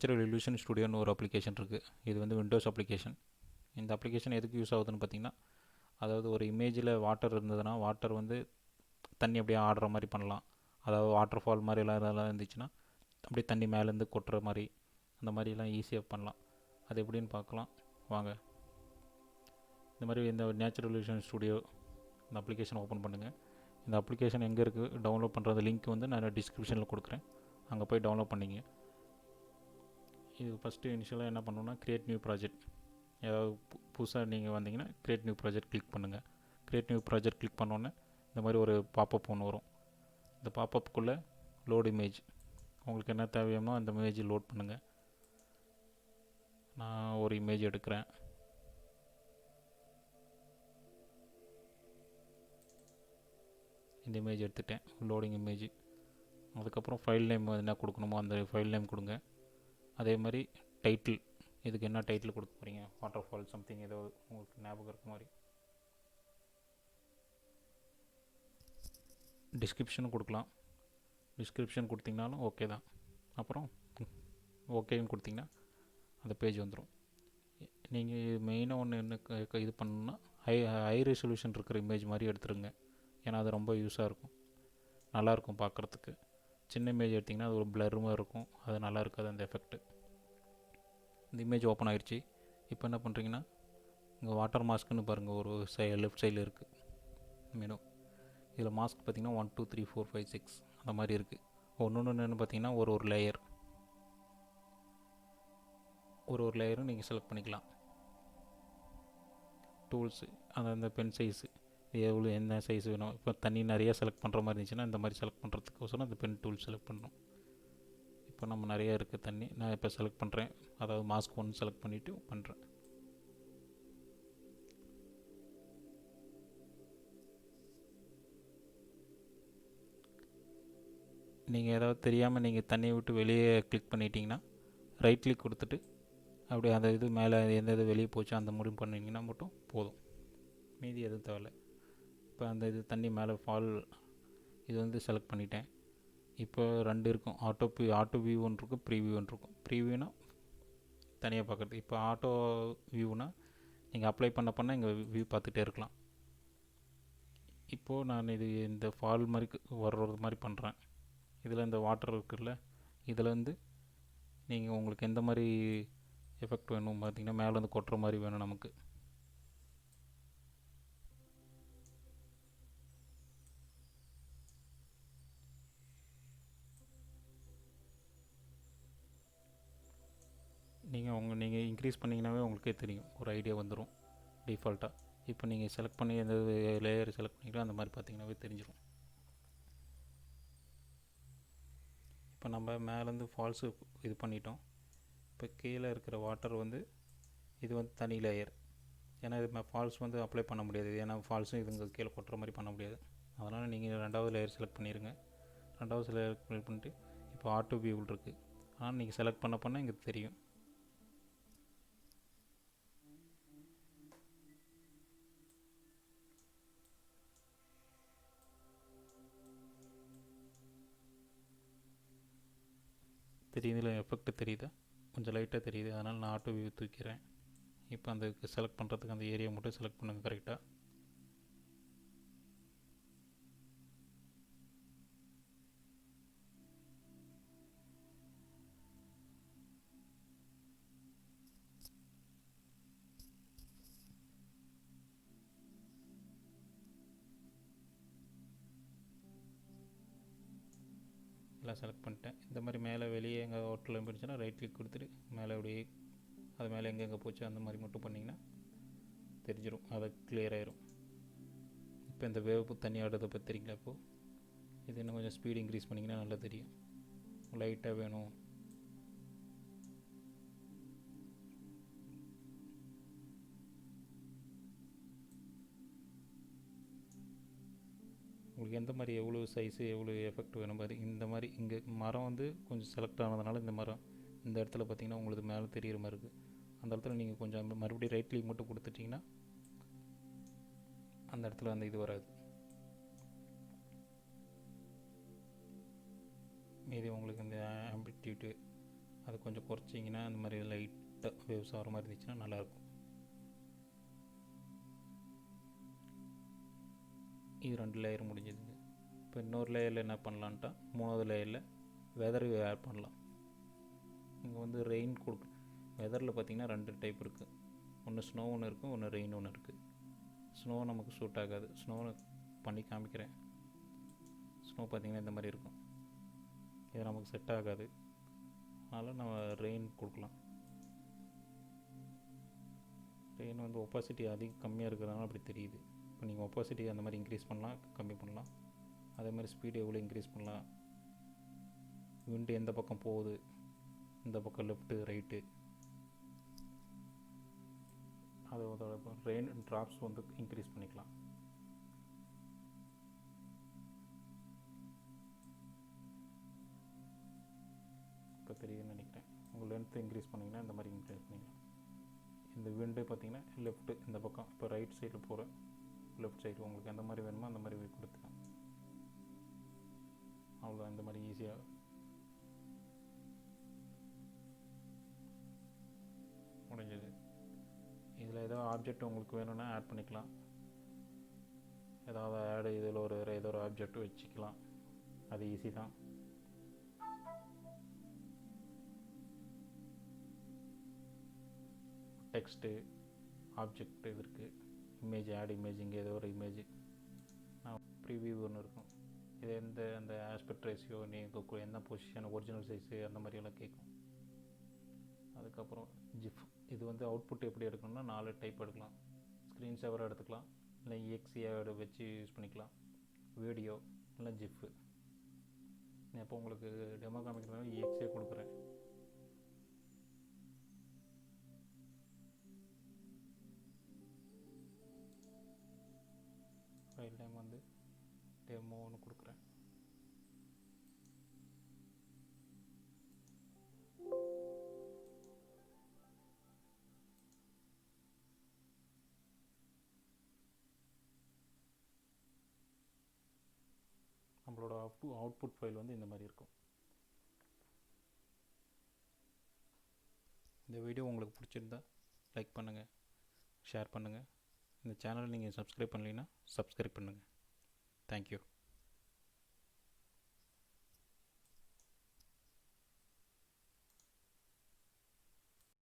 Natural illusion ஸ்டுடியோன்னு ஒரு application இருக்குது. இது வந்து விண்டோஸ் அப்ளிகேஷன். இந்த அப்ளிகேஷன் எதுக்கு யூஸ் ஆகுதுன்னு பார்த்தீங்கன்னா, அதாவது ஒரு இமேஜில் வாட்டர் இருந்ததுன்னா வாட்டர் வந்து தண்ணி அப்படியே ஆடுற மாதிரி பண்ணலாம். அதாவது வாட்டர் ஃபால் மாதிரிலாம் இதெல்லாம் இருந்துச்சுன்னா அப்படியே தண்ணி மேலேருந்து கொட்டுற மாதிரி அந்த மாதிரிலாம் ஈஸியாக பண்ணலாம். அது எப்படின்னு பார்க்கலாம் வாங்க. இந்த மாதிரி இந்த நேச்சுரல் illusion ஸ்டுடியோ இந்த அப்ளிகேஷன் ஓப்பன் பண்ணுங்கள். இந்த அப்ளிகேஷன் எங்கே இருக்குது டவுன்லோட் பண்ணுறது லிங்க் வந்து நான் டிஸ்கிரிப்ஷனில் கொடுக்குறேன். அங்கே போய் டவுன்லோட் பண்ணிங்க. இது ஃபஸ்ட்டு இனிஷியலாக என்ன பண்ணணும்னா க்ரியேட் நியூ ப்ராஜெக்ட். ஏதாவது புதுசாக நீங்கள் வந்தீங்கன்னா க்ரியேட் நியூ ப்ராஜெக்ட் கிளிக் பண்ணுங்கள். க்ரியேட் நியூ ப்ராஜெக்ட் கிளிக் பண்ணோன்னே இந்த மாதிரி ஒரு பாப்பப் ஒன்று வரும். இந்த பாப்பப்புக்குள்ளே லோட் இமேஜ் உங்களுக்கு என்ன தேவையோ அந்த இமேஜ் லோட் பண்ணுங்கள். நான் ஒரு இமேஜ் எடுக்கிறேன். இந்த இமேஜ் எடுத்துட்டேன், லோடிங் இமேஜ். அதுக்கப்புறம் ஃபைல் நேம் என்ன கொடுக்கணுமோ அந்த ஃபைல் நேம் கொடுங்க. அதே மாதிரி டைட்டில், இதுக்கு என்ன டைட்டில் கொடுக்க போகிறீங்க, வாட்டர் ஃபால் சம்திங் ஏதோ உங்களுக்கு ஞாபகம் இருக்க மாதிரி. டிஸ்கிரிப்ஷனும் கொடுக்கலாம். டிஸ்கிரிப்ஷன் கொடுத்தீங்கனாலும் ஓகே தான். அப்புறம் ஓகேன்னு கொடுத்தீங்கன்னா அந்த பேஜ் வந்துடும். நீங்கள் மெயினாக ஒன்று என்ன இது பண்ணணுன்னா ஹை ரெசல்யூஷன் இருக்கிற இமேஜ் மாதிரி எடுத்துருங்க. ஏன்னா அது ரொம்ப யூஸாக இருக்கும், நல்லாயிருக்கும் பார்க்குறதுக்கு. சின்ன இமேஜ் எடுத்திங்கன்னா அது ஒரு பிளருமாக இருக்கும், அது நல்லா இருக்காது அந்த எஃபெக்ட்டு. இந்த இமேஜ் ஓப்பன் ஆகிடுச்சு. இப்போ என்ன பண்ணுறீங்கன்னா இங்கே வாட்டர் மாஸ்க்குன்னு பாருங்கள், ஒரு லெஃப்ட் சைடில் இருக்குது மெனு. இதில் மாஸ்க் பார்த்திங்கன்னா 1 2 3 4 5 6 அந்த மாதிரி இருக்குது. ஒன்று என்னென்னு பார்த்தீங்கன்னா ஒரு லேயர், ஒரு லேயரும் நீங்கள் செலக்ட் பண்ணிக்கலாம். டூல்ஸு அந்த பென் சைஸு எவ்வளோ என்ன சைஸ் வேணும். இப்போ தண்ணி நிறையா செலக்ட் பண்ணுற மாதிரி இருந்துச்சுன்னா இந்த மாதிரி செலக்ட் பண்ணுறதுக்கோசரம் அந்த பென் டூல் செலக்ட் பண்ணணும். இப்போ நம்ம நிறையா இருக்குது தண்ணி, நான் இப்போ செலக்ட் பண்ணுறேன். அதாவது மாஸ்க் 1 செலக்ட் பண்ணிவிட்டு பண்ணுறேன். நீங்கள் ஏதாவது தெரியாமல் நீங்கள் தண்ணியை விட்டு வெளியே கிளிக் பண்ணிட்டீங்கன்னா ரைட் கிளிக் கொடுத்துட்டு அப்படியே அந்த இது மேலே எந்த இது வெளியே போச்சோ அந்த முடிவு பண்ணிங்கன்னா மட்டும் போதும், மீதி எதுவும் தேவையில்லை. இப்போ அந்த இது தண்ணி மேலே ஃபால் இது வந்து செலக்ட் பண்ணிட்டேன். இப்போ 2 இருக்கும், ஆட்டோ வியூ ஒன்று இருக்கும், ப்ரீவியூ ஒன்று இருக்கும். ப்ரீவியூனா தனியாக பார்க்குறது. இப்போ ஆட்டோ வியூனா நீங்கள் அப்ளை பண்ண இங்கே வியூ பார்த்துட்டே இருக்கலாம். இப்போது நான் இது இந்த ஃபால் மாதிரி வர்றது மாதிரி பண்ணுறேன். இதில் இந்த வாட்டர் இருக்குல்ல, இதில் வந்து நீங்கள் உங்களுக்கு எந்த மாதிரி எஃபெக்ட் வேணும் பார்த்தீங்கன்னா மேலே வந்து கொட்டுற மாதிரி வேணும் நமக்கு. நீங்கள் இன்க்ரீஸ் பண்ணிங்கனாவே உங்களுக்கே தெரியும், ஒரு ஐடியா வந்துடும் டிஃபால்ட்டாக. இப்போ நீங்கள் செலக்ட் பண்ணி எந்த லேயர் செலக்ட் பண்ணிக்கலாம் அந்த மாதிரி பார்த்தீங்கன்னாவே தெரிஞ்சிடும். இப்போ நம்ம மேலேருந்து ஃபால்ஸு இது பண்ணிட்டோம். இப்போ கீழே இருக்கிற வாட்டர் வந்து இது வந்து தனி லேயர். ஏன்னா இது ஃபால்ஸ் வந்து அப்ளை பண்ண முடியாது, ஏன்னா ஃபால்ஸும் இதுங்க கீழே கொட்டுற மாதிரி பண்ண முடியாது. அதனால் நீங்கள் 2வது லேயர் செலக்ட் பண்ணிடுங்க. 2வது லேயர் செலக்ட் பண்ணிட்டு இப்போ ஆட்டோ வியூவில் இருக்குது. ஆனால் நீங்கள் செலக்ட் பண்ண இங்கே தெரியும். தெரியுதுல, எஃபெக்ட் தெரியுதா, கொஞ்சம் லைட்டாக தெரியுது. அதனால் நான் ஆட்டோ வியூ தூக்கிறேன். இப்போ அந்த செலக்ட் பண்ணுறதுக்கு அந்த ஏரியா மட்டும் செலக்ட் பண்ணுங்கள் கரெக்டாக. எல்லாம் செலக்ட் பண்ணிட்டேன். இந்த மாதிரி மேலே வெளியே எங்கே ஹோட்டலில் போயிடுச்சுன்னா ரைட் கிளிக் கொடுத்துட்டு மேலே அப்படியே அது மேலே எங்கெங்கே போச்சு அந்த மாதிரி மட்டும் பண்ணிங்கன்னா தெரிஞ்சிடும், அதை கிளியர் ஆயிரும். இப்போ இந்த வேவ் தண்ணி ஆடுறதை பற்றி தெரியுங்களா? இப்போது இது இன்னும் கொஞ்சம் ஸ்பீடு இன்க்ரீஸ் பண்ணிங்கன்னா நல்லா தெரியும். லைட்டாக வேணும், உங்களுக்கு எந்த மாதிரி எவ்வளோ சைஸு எவ்வளோ எஃபெக்ட் வேணும் மாதிரி. இந்த மாதிரி இங்கே மரம் வந்து கொஞ்சம் செலக்ட் ஆனதுனால இந்த மரம் இந்த இடத்துல பார்த்திங்கன்னா உங்களுக்கு மேலே தெரிகிற மாதிரி இருக்குது. அந்த இடத்துல நீங்கள் கொஞ்சம் மறுபடியும் ரைட் கிளிக் மட்டும் கொடுத்துட்டிங்கன்னா அந்த இடத்துல அந்த இது வராது. மீதி உங்களுக்கு இந்த ஆம்பிட்யூட்டு அது கொஞ்சம் குறைச்சிங்கன்னா அந்த மாதிரி லைட்டாக வேவ்ஸ் ஆகிற மாதிரி இருந்துச்சுன்னா நல்லாயிருக்கும். இது 2 லேயர் முடிஞ்சதுங்க. இப்போ இன்னொரு லேயரில் என்ன பண்ணலான்ட்டா, 3வது லேயரில் வெதர் ஆட் பண்ணலாம். இங்கே வந்து ரெயின் கொடுக்கு. வெதரில் பார்த்திங்கன்னா 2 டைப் இருக்குது. ஒன்று ஸ்னோ ஒன்று இருக்குது, ஒன்று ரெயின் ஒன்று இருக்குது. ஸ்னோ நமக்கு சூட் ஆகாது. ஸ்னோ பண்ணி காமிக்கிறேன். ஸ்னோ பார்த்திங்கன்னா இந்த மாதிரி இருக்கும். இது நமக்கு செட் ஆகாது. அதனால் நம்ம ரெயின் கொடுக்கலாம். ரெயின் வந்து ஒப்பாசிட்டி அதிகம் கம்மியாக இருக்கிறதுனால அப்படி தெரியுது. இப்போ நீங்கள் ஒப்பாசிட்டி அந்த மாதிரி இன்க்ரீஸ் பண்ணலாம், கம்மி பண்ணலாம். அதே மாதிரி ஸ்பீடு எவ்வளோ இன்க்ரீஸ் பண்ணலாம், விண்டு எந்த பக்கம் போகுது, இந்த பக்கம் லெஃப்ட்டு ரைட்டு, அதோட ரெயின் ட்ராப்ஸ் வந்து இன்க்ரீஸ் பண்ணிக்கலாம். இப்போ தெரியுதுன்னு நினைக்கிறேன். உங்கள் லென்த்து இன்க்ரீஸ் பண்ணிங்கன்னா இந்த மாதிரி இன்க்ரீஸ் பண்ணிக்கலாம். இந்த விண்டு பார்த்திங்கன்னா லெஃப்ட்டு இந்த பக்கம், இப்போ ரைட் சைடில் போகிறேன், லெஃப்ட் சைடு உங்களுக்கு எந்த மாதிரி வேணுமோ அந்த மாதிரி கொடுத்துக்கலாம். அவ்வளோ இந்த மாதிரி ஈஸியாக முடிஞ்சது. இதில் ஏதாவது ஆப்ஜெக்ட் உங்களுக்கு வேணும்னா ஆட் பண்ணிக்கலாம். ஏதாவது ஆடு இதில் ஏதோ ஒரு ஆப்ஜெக்ட் வச்சுக்கலாம். அது ஈஸி தான். டெக்ஸ்ட்டு ஆப்ஜெக்ட் இது இருக்குது. இமேஜ் ஆட் இமேஜ், இங்கே ஏதோ ஒரு இமேஜ் ப்ரிவியூ ஒன்று இருக்கும். இது அந்த ஆஸ்பெக்ட் ரேஷியோ, நீங்கள் என்ன பொசிஷன், ஒரிஜினல் சைஸு அந்த மாதிரியெல்லாம் கேட்கும். அதுக்கப்புறம் ஜிஃப். இது வந்து அவுட்புட் எப்படி எடுக்கணும்னா 4 டைப் எடுக்கலாம். ஸ்க்ரீன் சேவராக எடுத்துக்கலாம், இல்லை இஎக்ஸியாக வச்சு யூஸ் பண்ணிக்கலாம், வீடியோ இல்லை ஜிஃப்பு. இப்போ உங்களுக்கு டெமோ காமிக்கிறதுனால இஎக்ஸியாக கொடுக்குறேன். ஃபைல் டைம் வந்து டெமோன்னு கொடுக்குறேன். நம்மளோட அவுட்புட் ஃபைல் வந்து இந்த மாதிரி இருக்கும். இந்த வீடியோ உங்களுக்கு பிடிச்சிருந்தா லைக் பண்ணுங்கள், ஷேர் பண்ணுங்கள். இந்த சேனலை நீங்கள் சப்ஸ்கிரைப் பண்ணலைன்னா சப்ஸ்கிரைப் பண்ணுங்கள். தேங்க்யூ.